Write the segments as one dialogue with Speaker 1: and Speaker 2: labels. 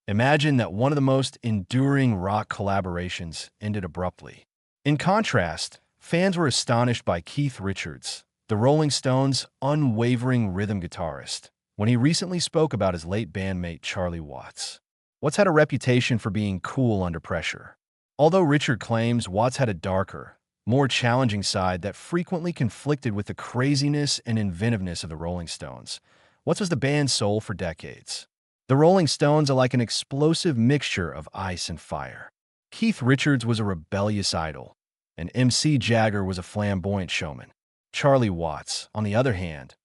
Speaker 1: Imagine that one of the most enduring rock collaborations ended abruptly. In contrast, fans were astonished by Keith Richards, the Rolling Stones' unwavering rhythm guitarist, when he recently spoke about his late bandmate Charlie Watts. Watts had a reputation for being cool under pressure. Although Richard claims Watts had a darker, more challenging side that frequently conflicted with the craziness and inventiveness of the Rolling Stones, Watts was the band's soul for decades. The Rolling Stones are like an explosive mixture of ice and fire. Keith Richards was a rebellious idol, and MC Jagger was a flamboyant showman. Charlie Watts, on the other hand,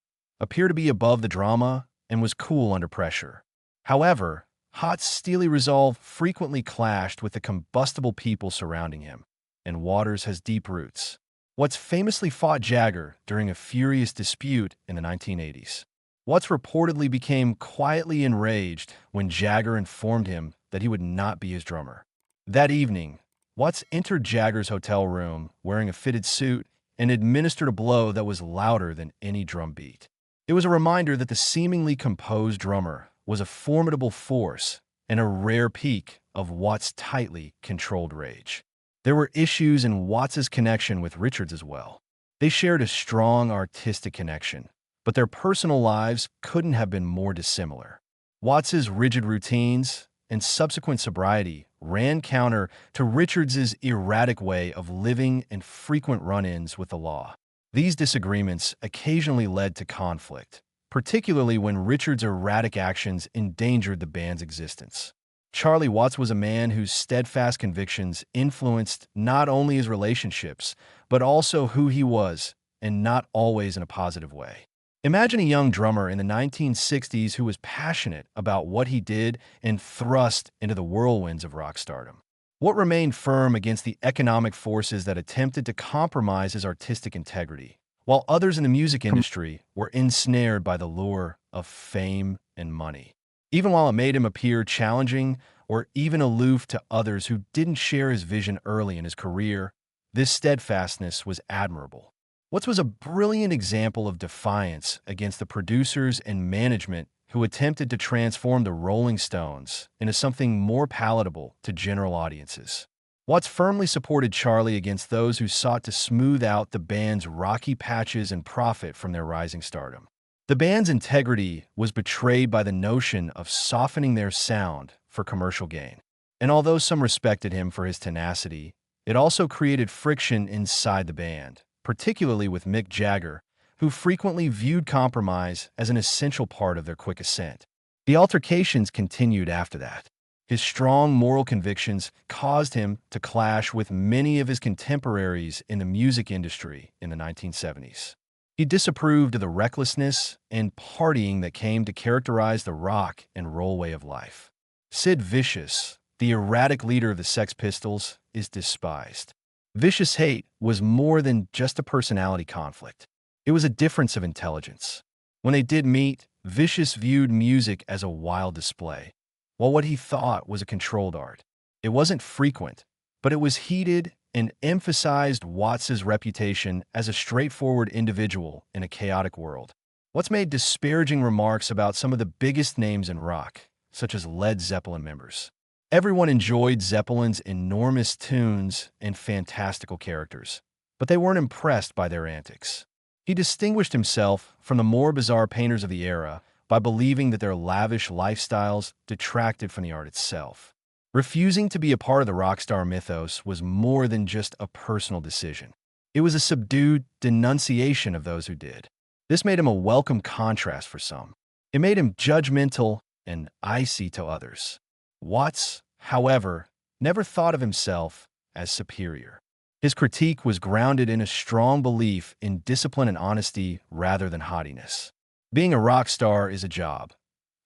Speaker 1: appeared to be above the drama and was cool under pressure. However, Hott's steely resolve frequently clashed with the combustible people surrounding him, and Waters has deep roots. Watts famously fought Jagger during a furious dispute in the 1980s. Watts reportedly became quietly enraged when Jagger informed him that he would not be his drummer. That evening, Watts entered Jagger's hotel room wearing a fitted suit and administered a blow that was louder than any drum beat. It was a reminder that the seemingly composed drummer was a formidable force and a rare peak of Watts' tightly controlled rage. There were issues in Watts' connection with Richards as well. They shared a strong artistic connection, but their personal lives couldn't have been more dissimilar. Watts' rigid routines and subsequent sobriety ran counter to Richards' erratic way of living and frequent run-ins with the law. These disagreements occasionally led to conflict, particularly when Richards' erratic actions endangered the band's existence. Charlie Watts was a man whose steadfast convictions influenced not only his relationships, but also who he was, and not always in a positive way. Imagine a young drummer in the 1960s who was passionate about what he did and thrust into the whirlwinds of rock stardom. What remained firm against the economic forces that attempted to compromise his artistic integrity, while others in the music industry were ensnared by the lure of fame and money. Even while it made him appear challenging or even aloof to others who didn't share his vision early in his career, this steadfastness was admirable. Watts was a brilliant example of defiance against the producers and management who attempted to transform the Rolling Stones into something more palatable to general audiences. Watts firmly supported Charlie against those who sought to smooth out the band's rocky patches and profit from their rising stardom. The band's integrity was betrayed by the notion of softening their sound for commercial gain. And although some respected him for his tenacity, it also created friction inside the band, particularly with Mick Jagger, who frequently viewed compromise as an essential part of their quick ascent. The altercations continued after that. His strong moral convictions caused him to clash with many of his contemporaries in the music industry in the 1970s. He disapproved of the recklessness and partying that came to characterize the rock and roll way of life. Sid Vicious, the erratic leader of the Sex Pistols, is despised. Vicious' hate was more than just a personality conflict. It was a difference of intelligence. When they did meet, Vicious viewed music as a wild display, while what he thought was a controlled art. It wasn't frequent, but it was heated and emphasized Watts' reputation as a straightforward individual in a chaotic world. Watts made disparaging remarks about some of the biggest names in rock, such as Led Zeppelin members. Everyone enjoyed Zeppelin's enormous tunes and fantastical characters, but they weren't impressed by their antics. He distinguished himself from the more bizarre painters of the era by believing that their lavish lifestyles detracted from the art itself. Refusing to be a part of the rock star mythos was more than just a personal decision. It was a subdued denunciation of those who did. This made him a welcome contrast for some. It made him judgmental and icy to others. Watts, however, never thought of himself as superior. His critique was grounded in a strong belief in discipline and honesty rather than haughtiness. Being a rock star is a job,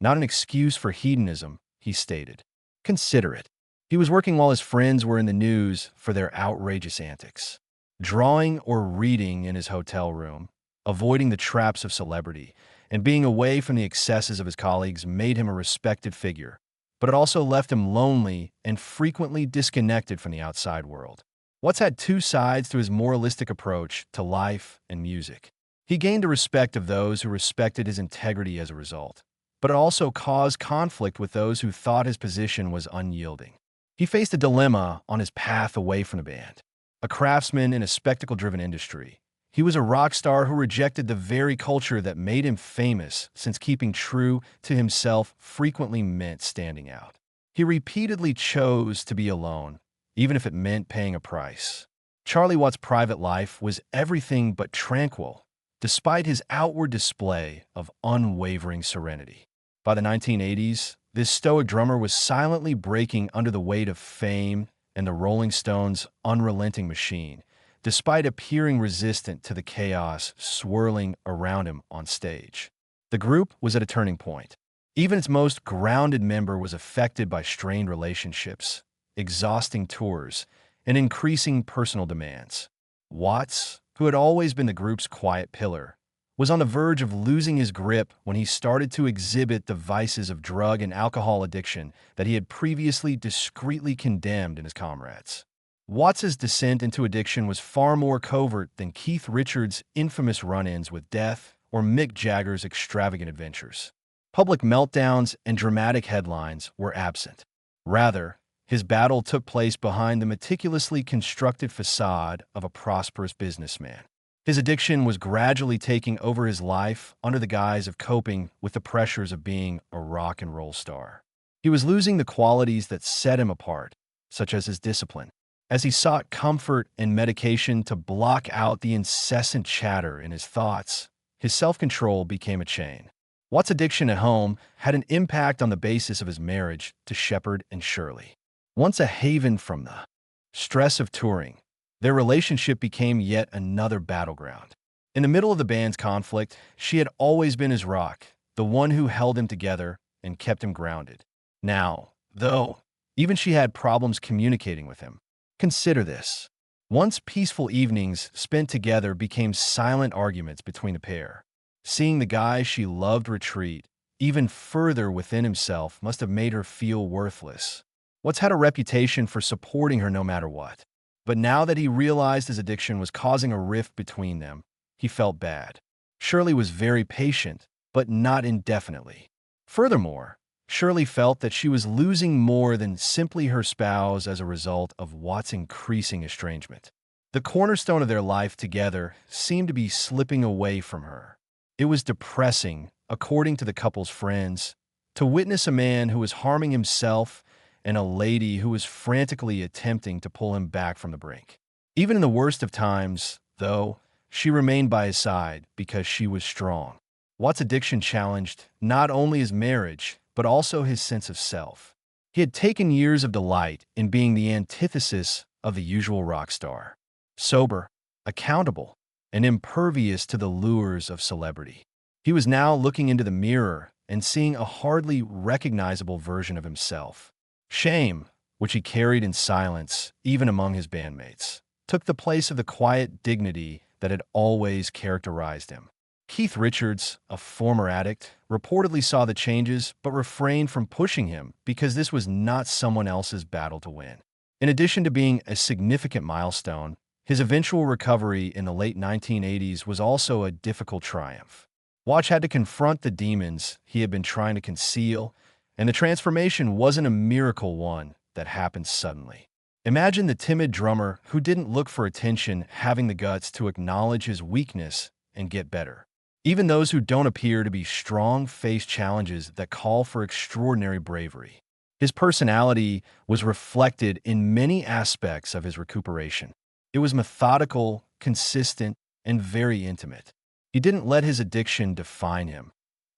Speaker 1: not an excuse for hedonism, he stated. Consider it. He was working while his friends were in the news for their outrageous antics. Drawing or reading in his hotel room, avoiding the traps of celebrity, and being away from the excesses of his colleagues made him a respected figure, but it also left him lonely and frequently disconnected from the outside world. Watts had two sides to his moralistic approach to life and music. He gained the respect of those who respected his integrity as a result, but it also caused conflict with those who thought his position was unyielding. He faced a dilemma on his path away from the band. A craftsman in a spectacle-driven industry, he was a rock star who rejected the very culture that made him famous, since keeping true to himself frequently meant standing out. He repeatedly chose to be alone, even if it meant paying a price. Charlie Watts' private life was everything but tranquil, despite his outward display of unwavering serenity. By the 1980s, this stoic drummer was silently breaking under the weight of fame and the Rolling Stones' unrelenting machine, despite appearing resistant to the chaos swirling around him on stage. The group was at a turning point. Even its most grounded member was affected by strained relationships, exhausting tours, and increasing personal demands. Watts, who had always been the group's quiet pillar, was on the verge of losing his grip when he started to exhibit the vices of drug and alcohol addiction that he had previously discreetly condemned in his comrades. Watts's descent into addiction was far more covert than Keith Richards' infamous run-ins with death or Mick Jagger's extravagant adventures. Public meltdowns and dramatic headlines were absent. Rather, his battle took place behind the meticulously constructed facade of a prosperous businessman. His addiction was gradually taking over his life under the guise of coping with the pressures of being a rock and roll star. He was losing the qualities that set him apart, such as his discipline. As he sought comfort and medication to block out the incessant chatter in his thoughts, his self-control became a chain. Watts' addiction at home had an impact on the basis of his marriage to Shepard and Shirley. Once a haven from the stress of touring, their relationship became yet another battleground. In the middle of the band's conflict, she had always been his rock, the one who held him together and kept him grounded. Now, though, even she had problems communicating with him. Consider this. Once peaceful evenings spent together became silent arguments between the pair. Seeing the guy she loved retreat even further within himself must have made her feel worthless. Watts had a reputation for supporting her no matter what. But now that he realized his addiction was causing a rift between them, he felt bad. Shirley was very patient, but not indefinitely. Furthermore, Shirley felt that she was losing more than simply her spouse as a result of Watts' increasing estrangement. The cornerstone of their life together seemed to be slipping away from her. It was depressing, according to the couple's friends, to witness a man who was harming himself and a lady who was frantically attempting to pull him back from the brink. Even in the worst of times, though, she remained by his side because she was strong. Watts' addiction challenged not only his marriage, but also his sense of self. He had taken years of delight in being the antithesis of the usual rock star, sober, accountable, and impervious to the lures of celebrity. He was now looking into the mirror and seeing a hardly recognizable version of himself. Shame, which he carried in silence, even among his bandmates, took the place of the quiet dignity that had always characterized him. Keith Richards, a former addict, reportedly saw the changes but refrained from pushing him because this was not someone else's battle to win. In addition to being a significant milestone, his eventual recovery in the late 1980s was also a difficult triumph. Watts had to confront the demons he had been trying to conceal, and the transformation wasn't a miracle one that happened suddenly. Imagine the timid drummer who didn't look for attention having the guts to acknowledge his weakness and get better. Even those who don't appear to be strong face challenges that call for extraordinary bravery. His personality was reflected in many aspects of his recuperation. It was methodical, consistent, and very intimate. He didn't let his addiction define him,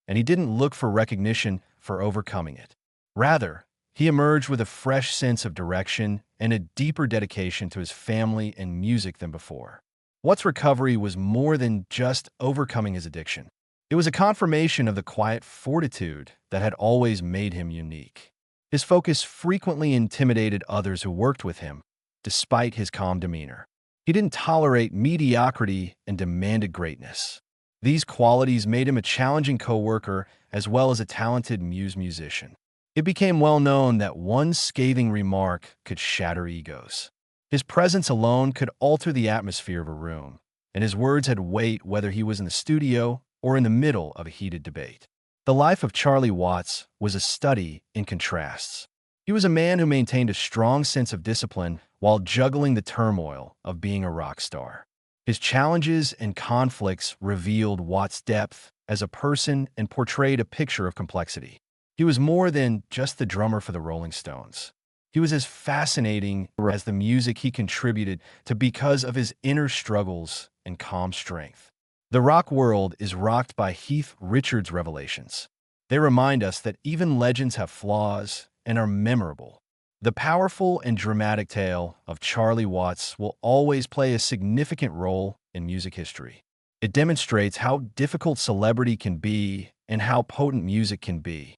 Speaker 1: and he didn't look for recognition for overcoming it. Rather, he emerged with a fresh sense of direction and a deeper dedication to his family and music than before. Watts' recovery was more than just overcoming his addiction. It was a confirmation of the quiet fortitude that had always made him unique. His focus frequently intimidated others who worked with him, despite his calm demeanor. He didn't tolerate mediocrity and demanded greatness. These qualities made him a challenging coworker as well as a talented musician. It became well known that one scathing remark could shatter egos. His presence alone could alter the atmosphere of a room, and his words had weight whether he was in the studio or in the middle of a heated debate. The life of Charlie Watts was a study in contrasts. He was a man who maintained a strong sense of discipline while juggling the turmoil of being a rock star. His challenges and conflicts revealed Watts' depth as a person and portrayed a picture of complexity. He was more than just the drummer for the Rolling Stones. He was as fascinating as the music he contributed to because of his inner struggles and calm strength. The rock world is rocked by Keith Richards' revelations. They remind us that even legends have flaws and are memorable. The powerful and dramatic tale of Charlie Watts will always play a significant role in music history. It demonstrates how difficult celebrity can be and how potent music can be.